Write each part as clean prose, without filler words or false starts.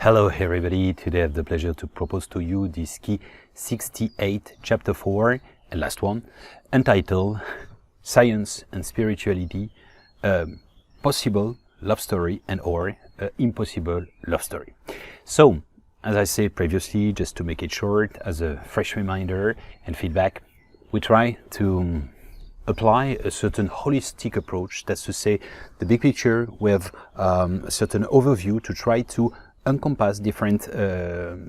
Hello everybody, today I have the pleasure to propose to you this key 68, chapter 4, and last one, entitled Science and Spirituality, Possible Love Story and or Impossible Love Story. So, as I said previously, just to make it short, as a fresh reminder and feedback, we try to apply a certain holistic approach, that's to say the big picture with a certain overview to try to encompass different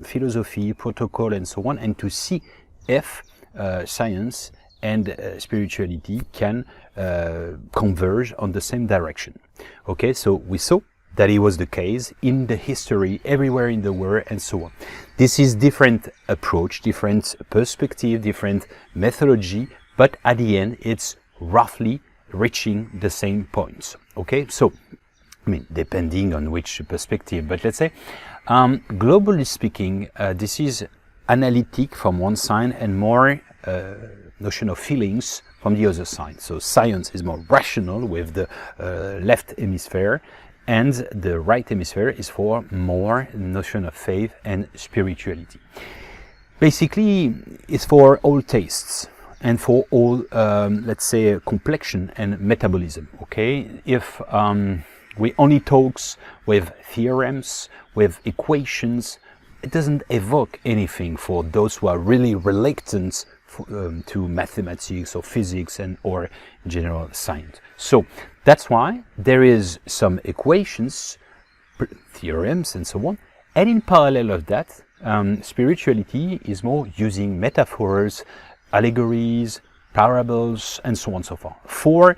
philosophy, protocol and so on, and to see if science and spirituality can converge on the same direction. Okay, so we saw that it was the case in the history, everywhere in the world and so on. This is different approach, different perspective, different methodology, but at the end it's roughly reaching the same points. Okay, so I mean, depending on which perspective, but let's say, globally speaking, this is analytic from one side and more notion of feelings from the other side. So science is more rational with the left hemisphere, and the right hemisphere is for more notion of faith and spirituality. Basically, it's for all tastes and for all, let's say, complexion and metabolism. Okay, if we only talks with theorems, with equations, it doesn't evoke anything for those who are really reluctant to mathematics or physics and or general science. So that's why there is some equations, theorems and so on, and in parallel of that, spirituality is more using metaphors, allegories, parables and so on and so forth for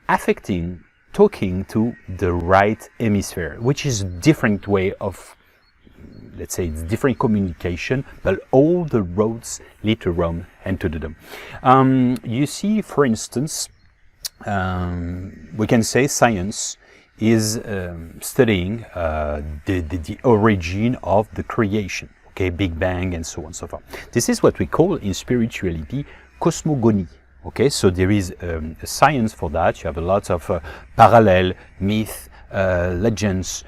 affecting, talking to the right hemisphere, which is a different way of, let's say, it's different communication, but all the roads lead to Rome and to the Dome. You see, for instance, we can say science is studying the origin of the creation, okay, Big Bang and so on and so forth. This is what we call in spirituality cosmogony. Okay, so there is a science for that. You have a lot of parallel myth, legends,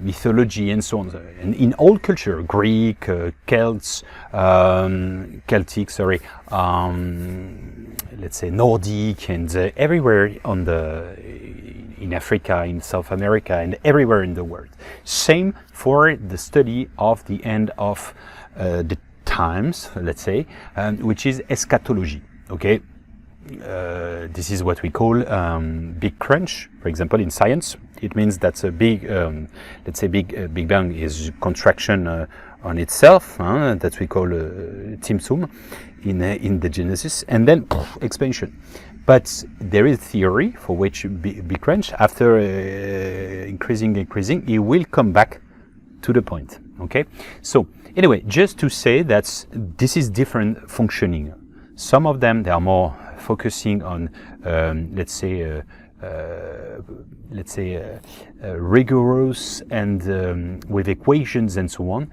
mythology and so on. And in all culture, Greek, Celts, Celtic, sorry, let's say Nordic, and everywhere on in Africa, in South America, and everywhere in the world. Same for the study of the end of the times, let's say, which is eschatology. Okay, this is what we call big crunch. For example, in science, it means that a big, let's say, big bang is contraction on itself, that we call Timsum in the Genesis, and then expansion. But there is theory for which big crunch, after increasing, it will come back to the point. Okay, so anyway, just to say that this is different functioning. Some of them, they are more focusing on, let's say, rigorous and with equations and so on.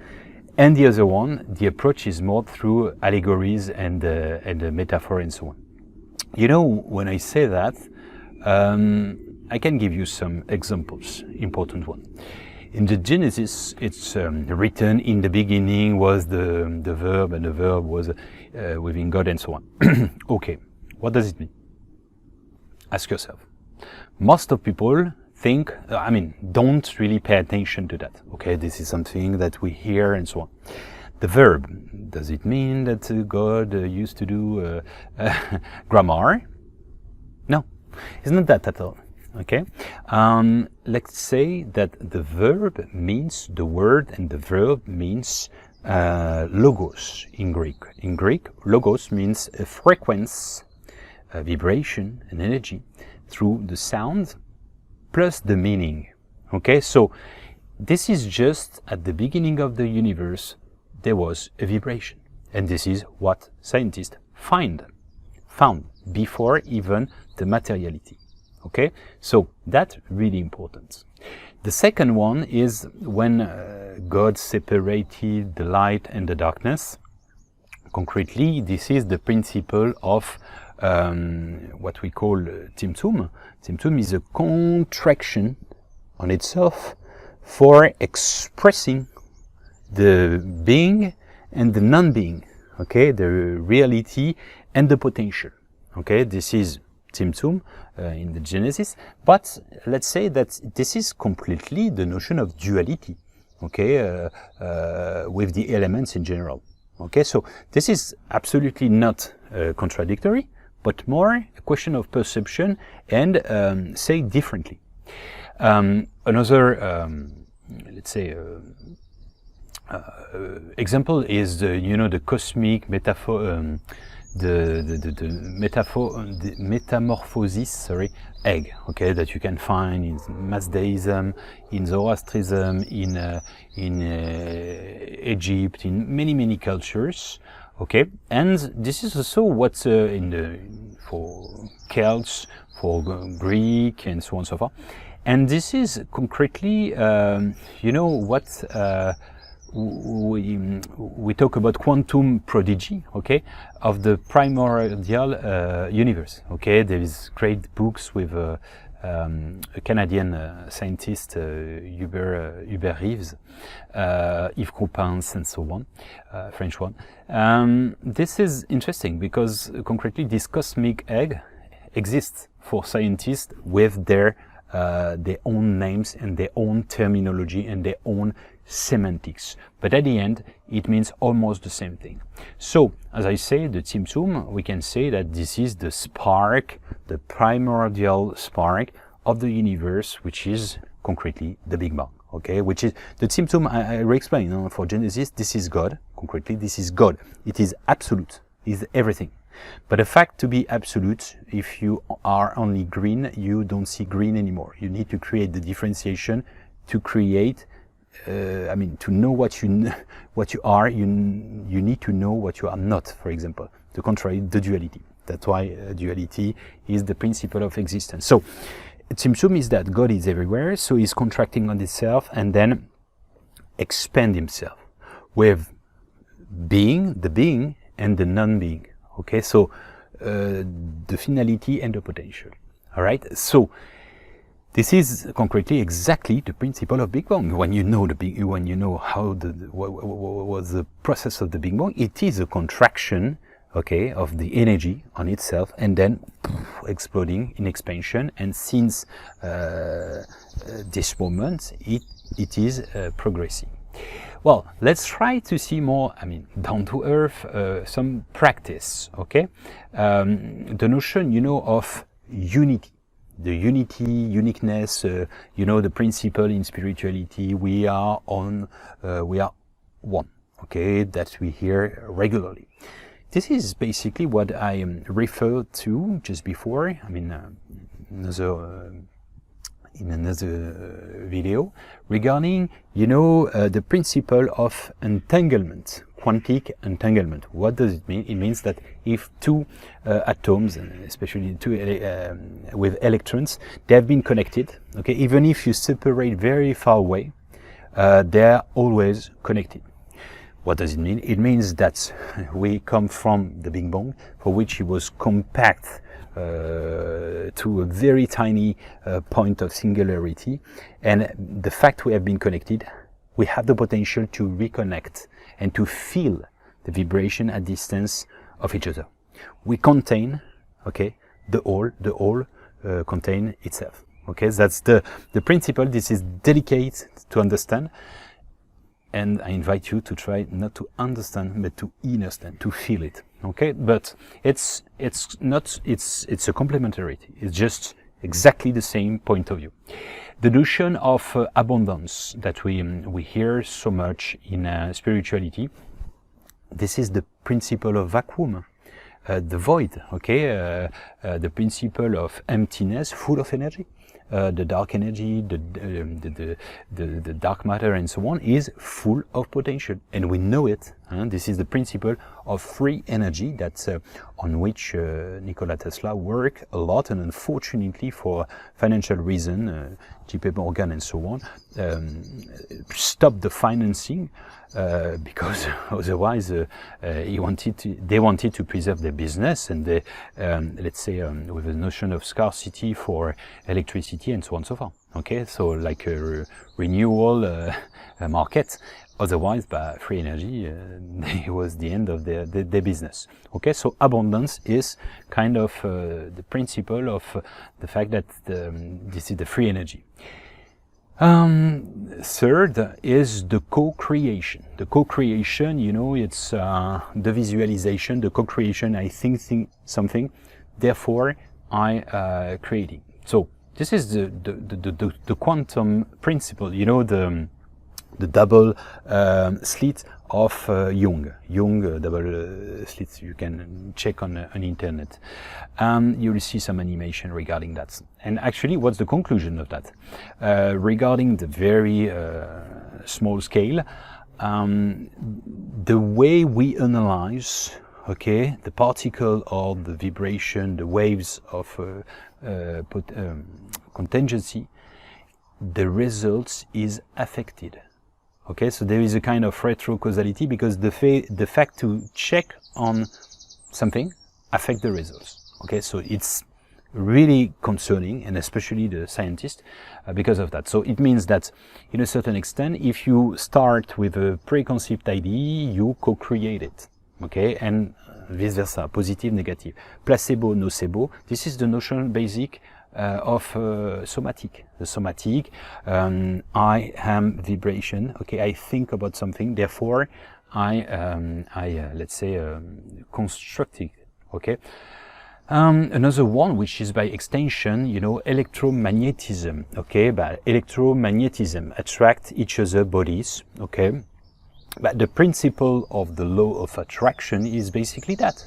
And the other one, the approach is more through allegories and metaphor and so on. You know, when I say that, I can give you some examples, important one. In the Genesis, it's written in the beginning was the verb, and the verb was within God and so on. Okay, what does it mean? Ask yourself. Most of people think, don't really pay attention to that. Okay, this is something that we hear and so on. The verb, does it mean that God used to do grammar? No, it's not that at all. Okay, let's say that the verb means the word, and the verb means logos in Greek. In Greek, logos means a frequency, a vibration, an energy through the sound plus the meaning. Okay, so this is just at the beginning of the universe, there was a vibration, and this is what scientists found before even the materiality. Okay, so that's really important. The second one is when God separated the light and the darkness. Concretely, this is the principle of what we call Timtum. Timtum is a contraction on itself for expressing the being and the non-being, okay, the reality and the potential. Okay, this is Tzimtzum in the Genesis, but let's say that this is completely the notion of duality, okay, with the elements in general. Okay, so this is absolutely not contradictory, but more a question of perception and say differently. Another, let's say, example is the cosmic metaphor, the metamorphosis, egg, okay, that you can find in Mazdaism, in Zoroastrism, in Egypt, in many cultures, okay, and this is also what for Celts, for Greek, and so on and so forth, and this is concretely, what. We talk about quantum prodigy, okay, of the primordial universe. Okay, there is great books with a Canadian scientist, Hubert Reeves, Yves Coppens, and so on, French one. This is interesting because concretely this cosmic egg exists for scientists with their own names and their own terminology and their own semantics, but at the end it means almost the same thing. So, as I say, the Tzimtzum, we can say that this is the spark, the primordial spark of the universe, which is concretely the Big Bang. Okay, which is the Tzimtzum. I re-explain. For Genesis, this is God. Concretely, this is God. It is absolute. It is everything. But the fact to be absolute, if you are only green, you don't see green anymore. You need to create the differentiation to create. To know what you are, you need to know what you are not, for example, to contrary the duality. That's why duality is the principle of existence. So, Tzimtzum is that God is everywhere, so he's contracting on itself and then expand himself with being, the being, and the non-being. Okay, so the finality and the potential. All right, so. This is concretely exactly the principle of Big Bang. When you know when you know how what was the process of the Big Bang, it is a contraction, okay, of the energy on itself, and then exploding in expansion. And since this moment, it is progressing. Well, let's try to see more, down to earth, some practice, okay? The notion, of unity. The unity, uniqueness, the principle in spirituality, we are one, okay, that we hear regularly. This is basically what I referred to just before, in another video, regarding, the principle of entanglement, quantic entanglement. What does it mean? It means that if two atoms, especially two with electrons, they have been connected, okay, even if you separate very far away, they are always connected. What does it mean? It means that we come from the Big Bang, for which it was compact to a very tiny point of singularity, and the fact we have been connected, we have the potential to reconnect and to feel the vibration at distance of each other. We contain, okay, the whole contain itself. Okay, that's the principle. This is delicate to understand, and I invite you to try not to understand, but to understand, to feel it. Okay, but it's a complementarity. It's just exactly the same point of view. The notion of abundance that we hear so much in spirituality, this is the principle of vacuum, the void, okay, the principle of emptiness, full of energy. The dark energy, the dark matter, and so on, is full of potential, and we know it This is the principle of free energy that's on which Nikola Tesla worked a lot, and unfortunately for financial reason, JP Morgan and so on stopped the financing because otherwise they wanted to preserve their business, and they, let's say with a notion of scarcity for electricity and so on and so forth. Okay, so like a renewal market. Otherwise, by free energy, it was the end of their business. Okay, so abundance is kind of the principle of the fact that this is the free energy. Third is the co-creation. The co-creation, you know, it's the visualization, the co-creation. I think something, therefore I creating. So this is the quantum principle. You know, the double slit of Jung double slits. You can check on internet. You will see some animation regarding that. And actually, what's the conclusion of that? Regarding the very small scale, the way we analyze, okay, the particle or the vibration, the waves of contingency, the results is affected. Okay, so there is a kind of retro-causality, because the fact to check on something affect the results. Okay, so it's really concerning, and especially the scientists, because of that. So it means that, in a certain extent, if you start with a preconceived idea, you co-create it. Okay, and vice versa, positive, negative, placebo, nocebo. This is the notion basic of somatic. The somatic, I am vibration. Okay, I think about something, therefore I let's say construct it. Okay. Another one, which is by extension, you know, electromagnetism. Okay, but electromagnetism attract each other bodies. Okay, but the principle of the law of attraction is basically that.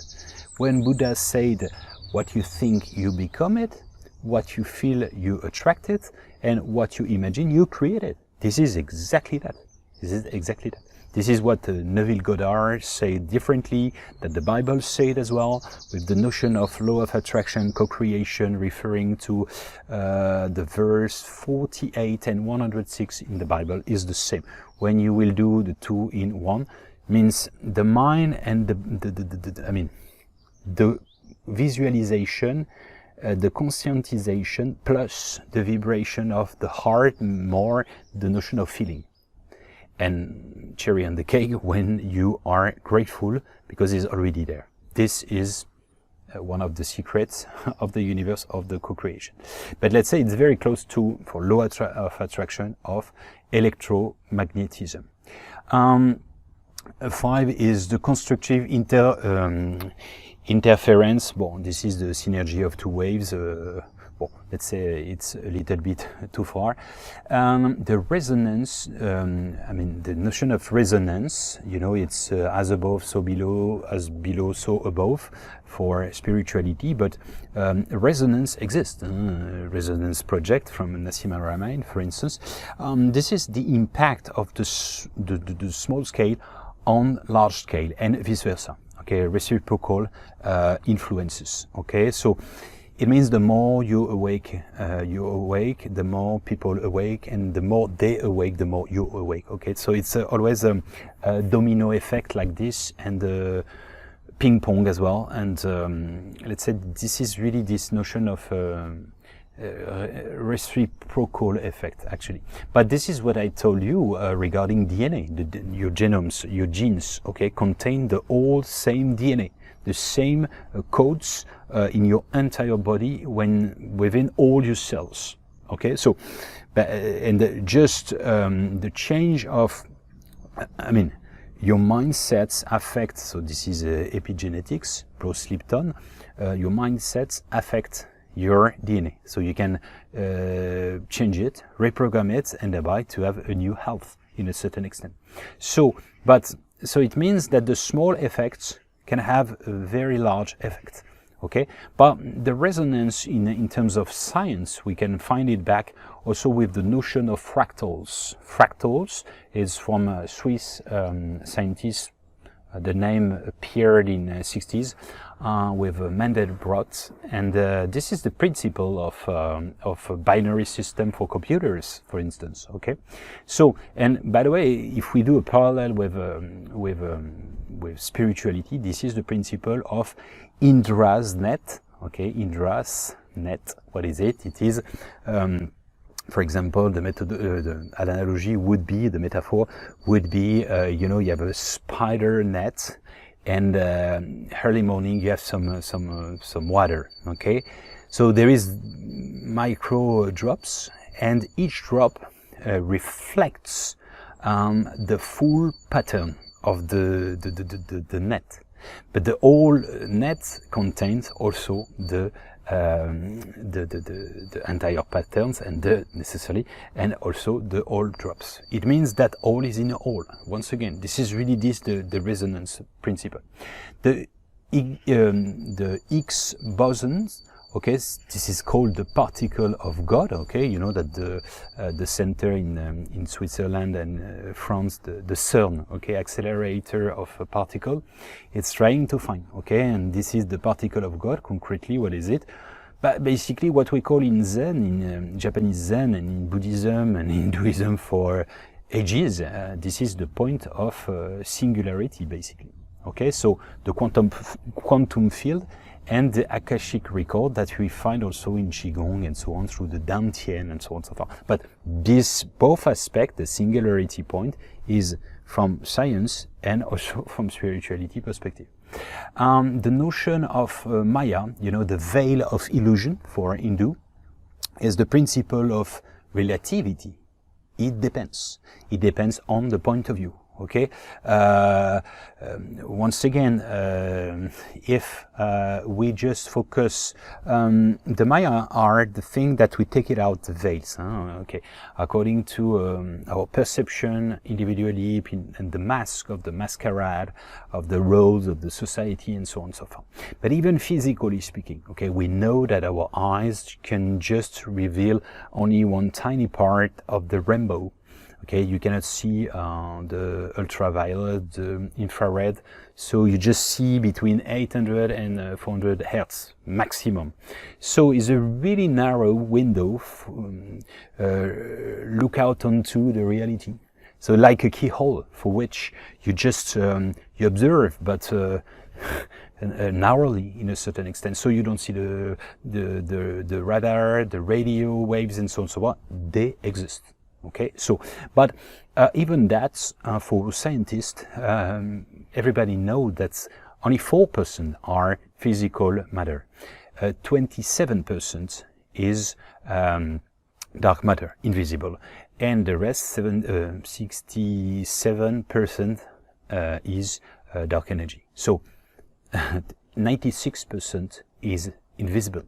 When Buddha said, "What you think, you become it. What you feel, you attract it, and what you imagine, you create it." This is exactly that. This is exactly that. This is what Neville Goddard said differently, that the Bible said as well, with the notion of law of attraction, co-creation, referring to the verse 48 and 106 in the Bible is the same. When you will do the two in one, means the mind and the visualization, the conscientization plus the vibration of the heart, more the notion of feeling. And cherry on the cake when you are grateful because it's already there. This is one of the secrets of the universe of the co-creation. But let's say it's very close to, for law of attraction, of electromagnetism. 5 is the constructive interference. Bon, this is the synergy of two waves. Bon, let's say it's a little bit too far. The resonance, the notion of resonance, you know, it's as above, so below, as below, so above for spirituality, but resonance exists. Resonance project from Nassim Haramein, for instance. This is the impact of the small scale on large scale, and vice versa. Okay, reciprocal influences. Okay, so it means the more you awake, the more people awake, and the more they awake, the more you awake. Okay, so it's always a domino effect like this, and ping pong as well. And let's say this is really this notion of reciprocal effect, actually. But this is what I told you regarding DNA. Your genomes, your genes, okay, contain the all same DNA, the same codes in your entire body within all your cells. Okay, so and just the change of, your mindsets affect. So this is epigenetics, Bruce Lipton. Your mindsets affect your DNA, so you can change it, reprogram it, and thereby to have a new health in a certain extent. So it means that the small effects can have a very large effect. Okay, but the resonance in terms of science, we can find it back also with the notion of fractals. Fractals is from a Swiss scientist The name appeared in 60s with Mandelbrot, and this is the principle of a binary system for computers, for instance. Okay, so, and by the way, if we do a parallel with spirituality, this is the principle of Indra's net. Okay, Indra's net. What is it? It is, for example, the analogy would be, the metaphor would be, you know, you have a spider net, and early morning you have some water. Okay, so there is micro drops, and each drop reflects the full pattern of the net. But the whole net contains also the entire patterns and and also the all drops. It means that all is in all. Once again, this is really the resonance principle. The Higgs bosons. Okay, this is called the particle of God. Okay, you know that the center in Switzerland and France, the CERN, okay, accelerator of a particle, it's trying to find. Okay, and this is the particle of God. Concretely, what is it? But basically, what we call in Zen, in Japanese Zen, and in Buddhism and Hinduism for ages, this is the point of singularity, basically. Okay, so the quantum field. And the Akashic record that we find also in Qigong and so on through the Dantian and so on and so forth. But this both aspect, the singularity point, is from science and also from spirituality perspective. The notion of Maya, you know, the veil of illusion for Hindu, is the principle of relativity. It depends. It depends on the point of view. Okay. Once again, if we just focus, the Maya are the thing that we take it out the veils. Okay, according to our perception individually, and the mask of the masquerade of the roles of the society, and so on and so forth. But even physically speaking, okay, we know that our eyes can just reveal only one tiny part of the rainbow. Okay, you cannot see the ultraviolet, the infrared, so you just see between 800 and 400 hertz maximum. So it's a really narrow window. Look out onto the reality. So like a keyhole for which you just you observe, but narrowly in a certain extent. So you don't see the radar, the radio waves, and so on and so on. They exist. Okay, so, but even that, for scientists, everybody knows that only 4% are physical matter. 27% is dark matter, invisible, and the rest, 67% is dark energy. So, 96% is invisible.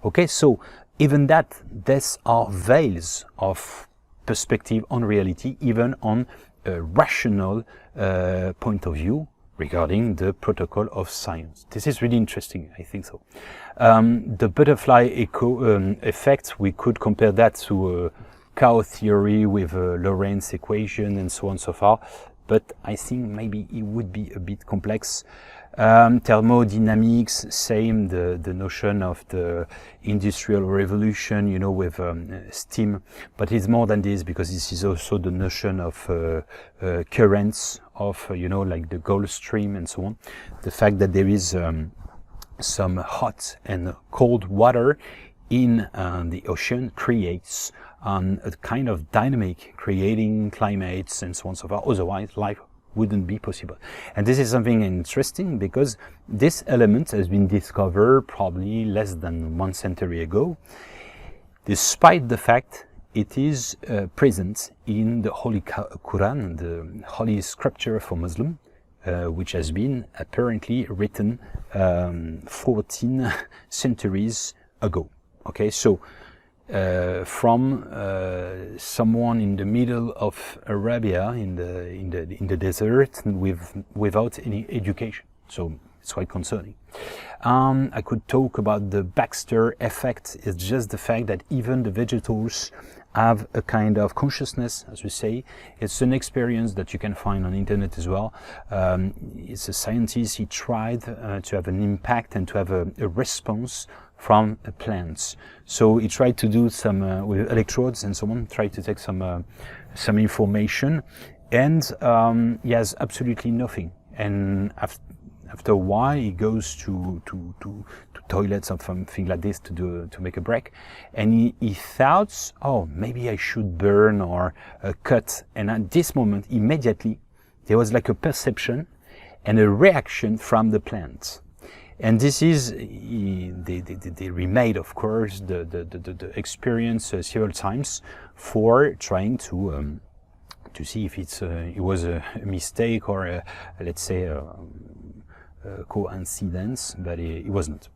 Okay, so even that, these are veils of perspective on reality, even on a rational point of view regarding the protocol of science. This is really interesting, I think so. The butterfly effect, we could compare that to chaos theory with Lorentz equation and so on and so forth, but I think maybe it would be a bit complex. Thermodynamics, same, the notion of the industrial revolution, you know, with steam, but it's more than this, because this is also the notion of currents, of, you know, like the Gulf Stream and so on. The fact that there is some hot and cold water in the ocean creates a kind of dynamic, creating climates and so on and so forth. Otherwise, life wouldn't be possible. And this is something interesting, because this element has been discovered probably less than 1 century ago, despite the fact it is present in the Holy Quran, the holy scripture for Muslim, which has been apparently written 14 centuries ago. Okay, so from someone in the middle of Arabia, in the desert, without any education. So it's quite concerning. I could talk about the Baxter Effect. It's just the fact that even the vegetables have a kind of consciousness, as we say. It's an experience that you can find on internet as well. It's a scientist, he tried to have an impact and to have a response from plants. So he tried to do some with electrodes and so on, tried to take some information, and he has absolutely nothing. And after a while, he goes to toilets or something like this to make a break, and he thought, oh, maybe I should burn or cut. And at this moment, immediately, there was like a perception and a reaction from the plant. And this is, they remade, of course, the experience several times for trying to see if it was a mistake or let's say a coincidence, but it wasn't.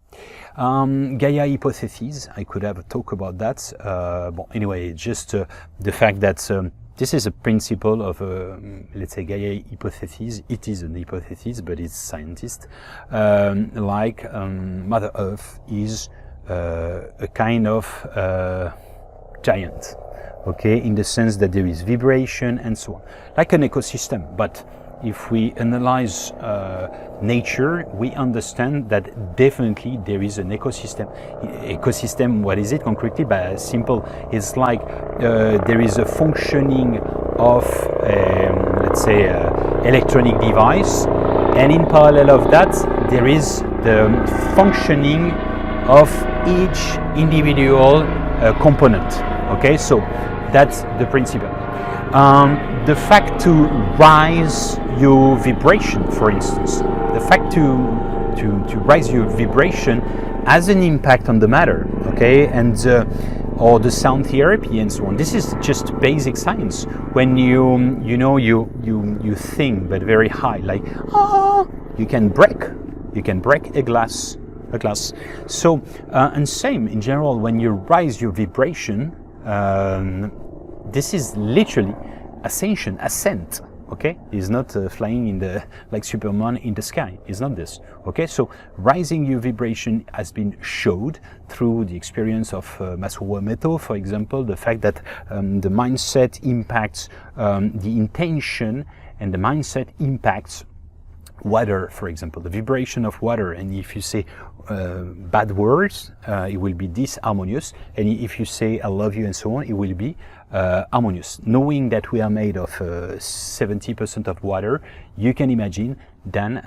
Gaia hypothesis, I could have a talk about that. But anyway, just the fact that this is a principle of, let's say, Gaia hypothesis. It is an hypothesis, but it's scientist. Like Mother Earth is a kind of giant, okay, in the sense that there is vibration and so on, like an ecosystem. But if we analyze nature, we understand that definitely there is an ecosystem. Ecosystem, what is it concretely? But simple, it's like there is a functioning of, let's say, electronic device, and in parallel of that, there is the functioning of each individual component. Okay, so that's the principle. The fact to rise your vibration, for instance, the fact to rise your vibration has an impact on the matter, okay, and or the sound therapy and so on. This is just basic science. When you think, but very high, like you can break a glass. So and same in general, when you rise your vibration, this is literally ascent. Okay, it's not flying in the like Superman in the sky. It's not this. Okay, so rising your vibration has been showed through the experience of Masaru Emoto, for example, the fact that the mindset impacts the intention, and the mindset impacts water, for example, the vibration of water. And if you say bad words, it will be disharmonious, and if you say I love you and so on, it will be harmonious. Knowing that we are made of 70% of water, you can imagine then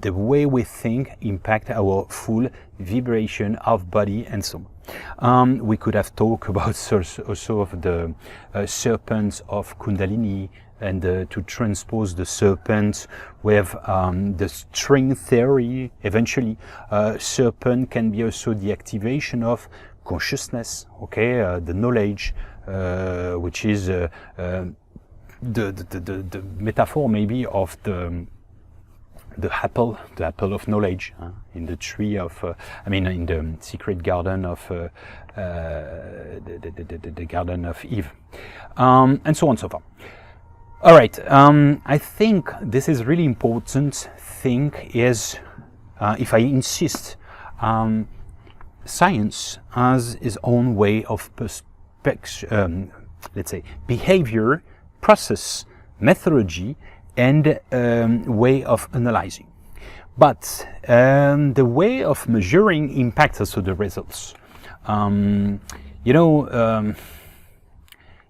the way we think impact our full vibration of body and so on. We could have talked about also of the serpents of Kundalini, and to transpose the serpent with the string theory. Eventually, serpent can be also the activation of consciousness, okay, the knowledge, which is the metaphor maybe of the apple of knowledge in the tree of, in the secret garden of the Garden of Eve, and so on and so forth. All right, I think this is really important thing is, if I insist, science has its own way of let's say, behavior, process, methodology, and way of analyzing. But the way of measuring impacts also the results.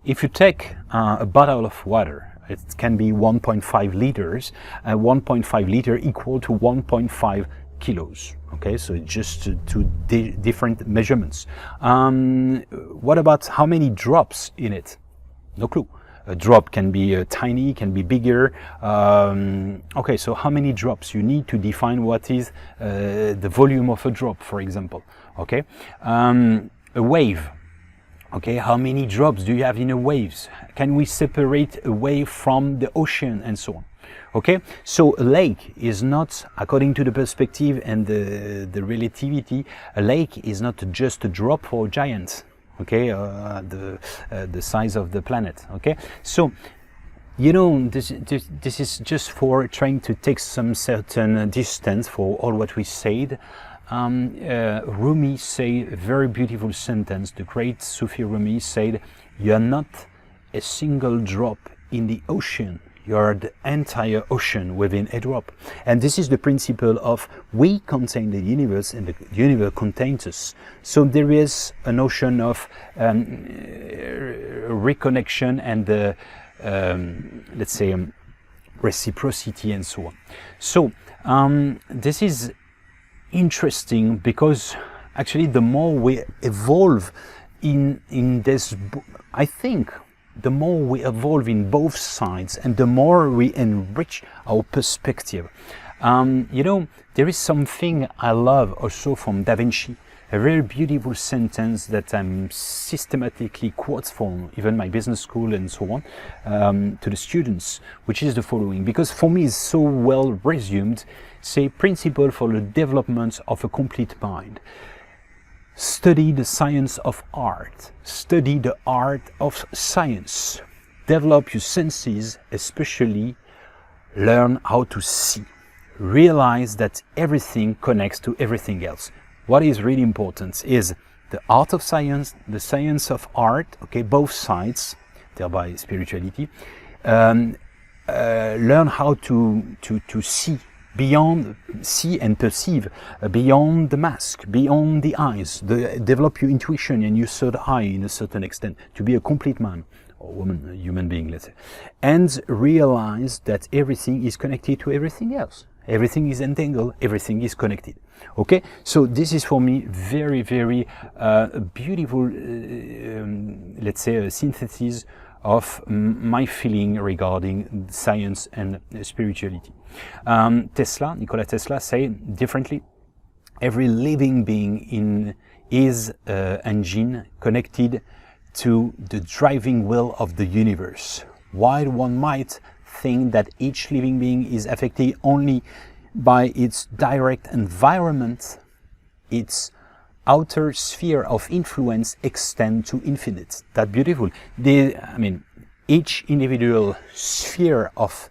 If you take a bottle of water, it can be 1.5 liters, 1.5 liter equal to 1.5 kilos. Okay, so just two different measurements. What about how many drops in it? No clue. A drop can be tiny, can be bigger. Okay, so how many drops? You need to define what is the volume of a drop, for example. Okay, a wave. Okay, how many drops do you have in a wave? Can we separate a wave from the ocean and so on? Okay, so a lake is not, according to the perspective and the relativity, a lake is not just a drop for a giant. Okay, the size of the planet. Okay, so this is just for trying to take some certain distance for all what we said. Rumi said a very beautiful sentence. The great Sufi Rumi said, "You are not a single drop in the ocean. You are the entire ocean within a drop." And this is the principle of we contain the universe and the universe contains us. So there is a notion of reconnection and let's say reciprocity and so on. So this is interesting because actually the more we evolve in this, I think the more we evolve in both sides and the more we enrich our perspective. There is something I love also from Da Vinci, a very beautiful sentence that I'm systematically quotes from even my business school and so on to the students, which is the following, because for me it's so well resumed. Say, principle for the development of a complete mind. Study the science of art. Study the art of science. Develop your senses, especially learn how to see. Realize that everything connects to everything else. What is really important is the art of science, the science of art, okay, both sides, thereby spirituality. Learn how to see beyond, see and perceive beyond the mask, beyond the eyes. Develop your intuition and your third eye in a certain extent to be a complete man or woman, a human being, let's say. And realize that everything is connected to everything else. Everything is entangled, everything is connected. Okay, so this is for me very, very beautiful, let's say, a synthesis of my feeling regarding science and spirituality. Nikola Tesla said differently, every living being is an engine connected to the driving wheel of the universe. While one might think that each living being is affected only by its direct environment, its outer sphere of influence extends to infinite. That's beautiful. Each individual sphere of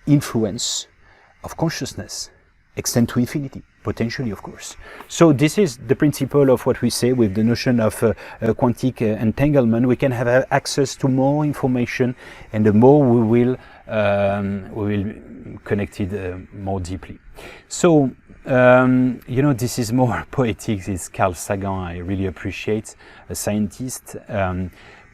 influence of consciousness extend to infinity, potentially, of course. So this is the principle of what we say with the notion of quantic entanglement. We can have access to more information, and the more we will connect it more deeply. So this is more poetic. It's Carl Sagan. I really appreciate, a scientist.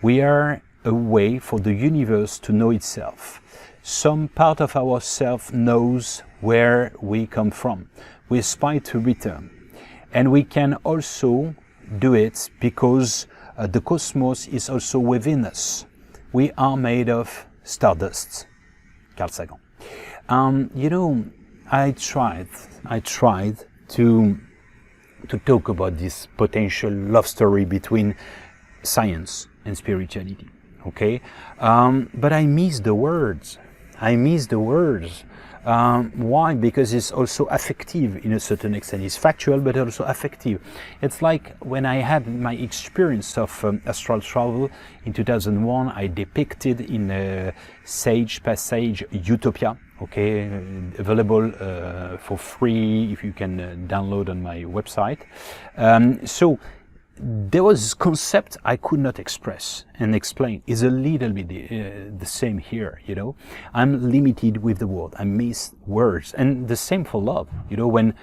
We are a way for the universe to know itself. Some part of ourself knows where we come from. We aspire to return. And we can also do it because the cosmos is also within us. We are made of stardust. Carl Sagan. I tried to talk about this potential love story between science and spirituality. Okay, but I miss the words. Why? Because it's also affective in a certain extent. It's factual, but also affective. It's like when I had my experience of astral travel in 2001, I depicted in a Sage Passage Utopia, okay, available for free if you can download on my website. So there was concept I could not express and explain. Is a little bit the same here, I'm limited with the word. I miss words. And the same for love, when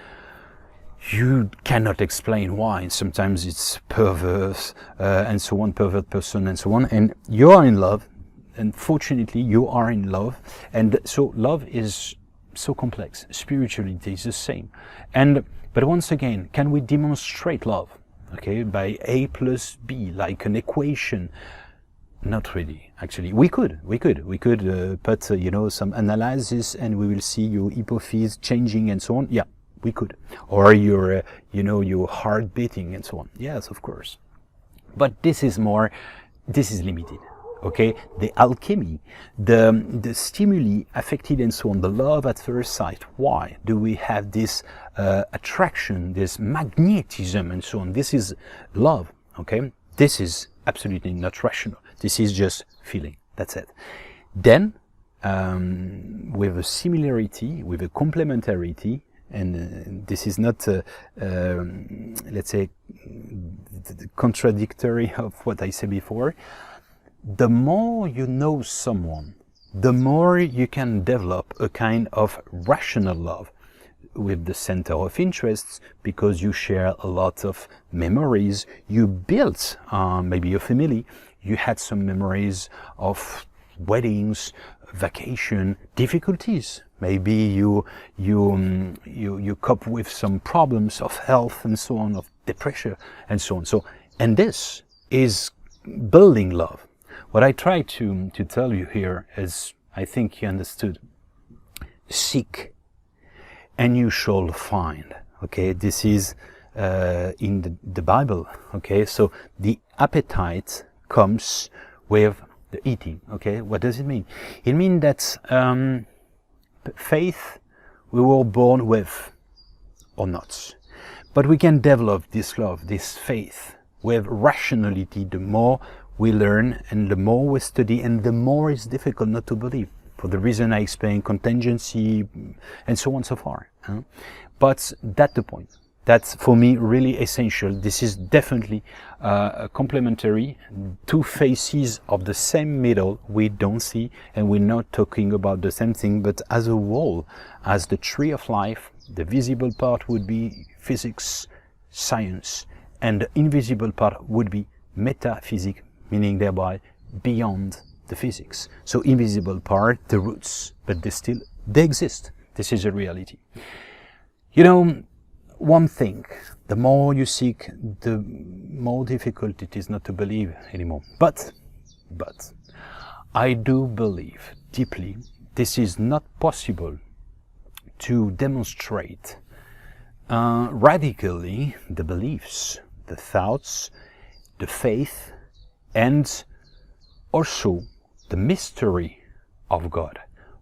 you cannot explain why. Sometimes it's perverse and so on, pervert person and so on. And you are in love. And fortunately, you are in love. And so love is so complex. Spirituality is the same. But once again, can we demonstrate love? Okay, by A plus B, like an equation? Not really, actually. We could put, some analysis and we will see your hypophyse changing and so on. Yeah, we could. Or your, your heart beating and so on. Yes, of course. But this is limited. Okay, the alchemy, the stimuli affected and so on, the love at first sight. Why do we have this attraction, this magnetism and so on? This is love, okay? This is absolutely not rational. This is just feeling, that's it. Then, with a similarity, with a complementarity, and this is not, let's say, contradictory of what I said before. The more you know someone, the more you can develop a kind of rational love with the center of interests, because you share a lot of memories. You built maybe a family. You had some memories of weddings, vacation, difficulties. Maybe you cope with some problems of health and so on, of depression and so on. And this is building love. What I try to tell you here is, I think you understood. Seek, and you shall find. Okay, this is in the Bible. Okay, so the appetite comes with the eating. Okay, what does it mean? It means that faith we were born with or not, but we can develop this love, this faith with rationality. The more we learn and the more we study, and the more it's difficult not to believe, for the reason I explained, contingency and so on so far. But that's the point. That's for me really essential. This is definitely complementary, two faces of the same medal we don't see, and we're not talking about the same thing, but as a whole, as the tree of life, the visible part would be physics, science, and the invisible part would be metaphysics, meaning thereby beyond the physics. So invisible part, the roots, but they exist. This is a reality. You know, one thing, the more you seek, the more difficult it is not to believe anymore. But I do believe deeply this is not possible to demonstrate radically the beliefs, the thoughts, the faith, and also the mystery of God.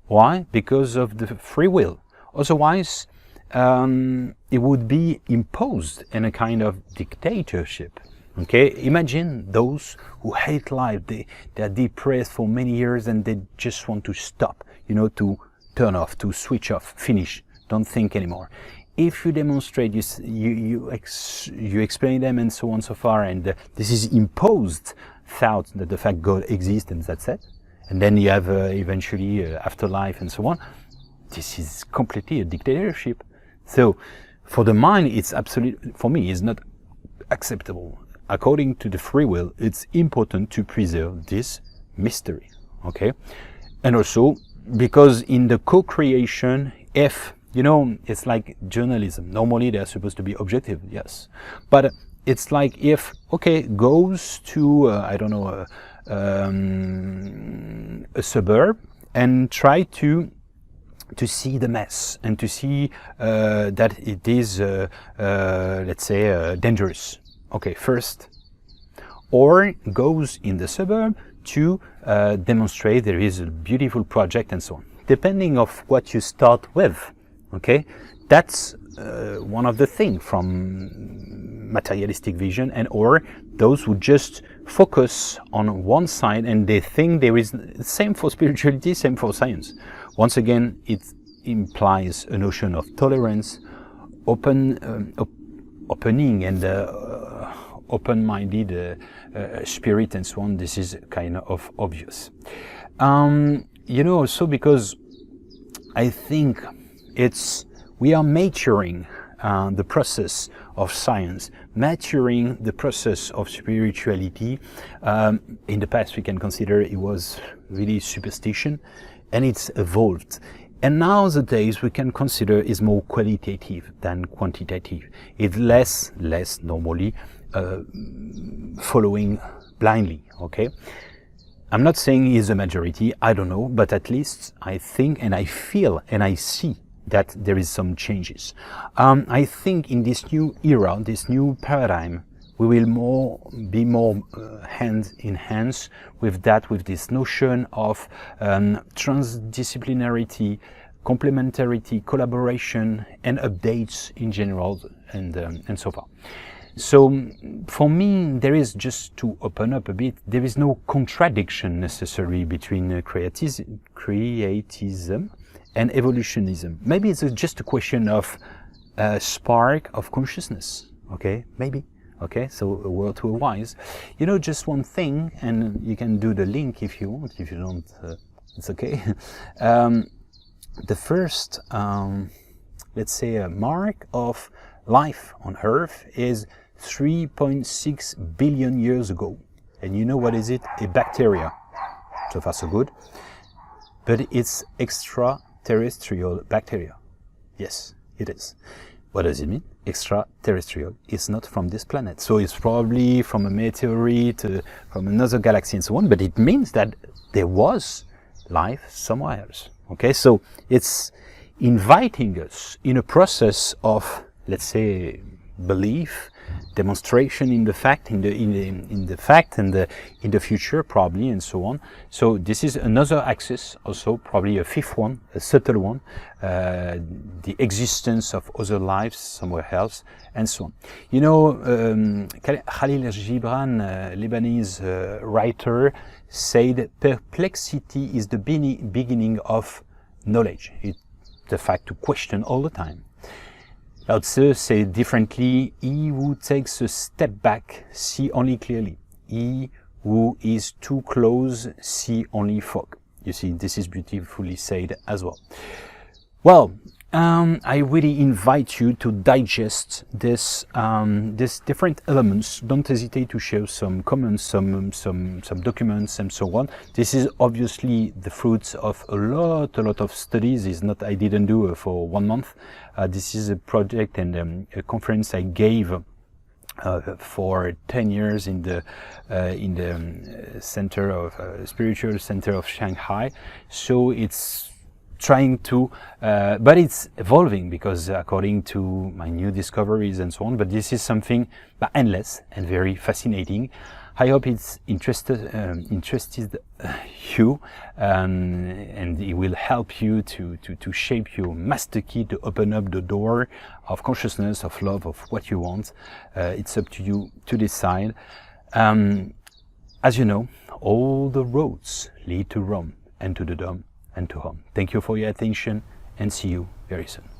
Why? Because of the free will. Otherwise, it would be imposed in a kind of dictatorship. Okay, imagine those who hate life. They are depressed for many years and they just want to stop. To turn off, to switch off, finish, don't think anymore. If you demonstrate, you explain them and so on so far, and this is imposed thought that the fact God exists and that's it, and then you have eventually afterlife and so on. This is completely a dictatorship. So for the mind, it's absolutely, for me, it's not acceptable. According to the free will, it's important to preserve this mystery. Okay, and also because in the co-creation, if it's like journalism. Normally they're supposed to be objective, yes, but it's like if goes to a suburb and try to see the mess and to see that it is let's say dangerous. Okay, first, or goes in the suburb to demonstrate there is a beautiful project and so on. Depending of what you start with. Okay, that's one of the things from materialistic vision, and or those who just focus on one side and they think there is same for spirituality, same for science. Once again, it implies a notion of tolerance, opening and open-minded spirit and so on. This is kind of obvious. Also because I think we are maturing the process of science, maturing the process of spirituality. In the past, we can consider it was really superstition, and it's evolved. And nowadays, we can consider it's more qualitative than quantitative. It's less normally following blindly. Okay. I'm not saying it's a majority, I don't know, but at least I think and I feel and I see that there is some changes. I think in this new era, this new paradigm, we will be more hand in hands with this notion of transdisciplinarity, complementarity, collaboration, and updates in general, and so far. So for me, there is, just to open up a bit, there is no contradiction necessary between creatism and evolutionism. Maybe it's just a question of a spark of consciousness, okay? Maybe, okay? So a word to a wise. You know, just one thing, and you can do the link if you want. If you don't, it's okay. The first, let's say, a mark of life on Earth is 3.6 billion years ago. And you know what is it? A bacteria. So far so good. But it's extraterrestrial bacteria. Yes, it is. What does it mean? Extraterrestrial. It's not from this planet. So it's probably from a meteorite, from another galaxy and so on. But it means that there was life somewhere else. Okay, so it's inviting us in a process of, let's say, belief, demonstration in the fact, in the fact, and in the future probably, and so on. So this is another axis, also probably a fifth one, a subtle one, the existence of other lives somewhere else, and so on. You know, Khalil Gibran, Lebanese writer, said perplexity is the beginning of knowledge. It's the fact to question all the time. Lao Tzu said differently, he who takes a step back see only clearly. He who is too close see only fog. You see, this is beautifully said as well. Well, I really invite you to digest these different elements. Don't hesitate to share some comments, some documents, and so on. This is obviously the fruits of a lot of studies. It's not I didn't do for 1 month. This is a project and a conference I gave for 10 years in the center of spiritual center of Shanghai. So it's trying to, but it's evolving because according to my new discoveries and so on, but this is something endless and very fascinating. I hope it's interested you, and it will help you to shape your master key to open up the door of consciousness, of love, of what you want. It's up to you to decide. As you know, all the roads lead to Rome and to the Dome and to home. Thank you for your attention and see you very soon.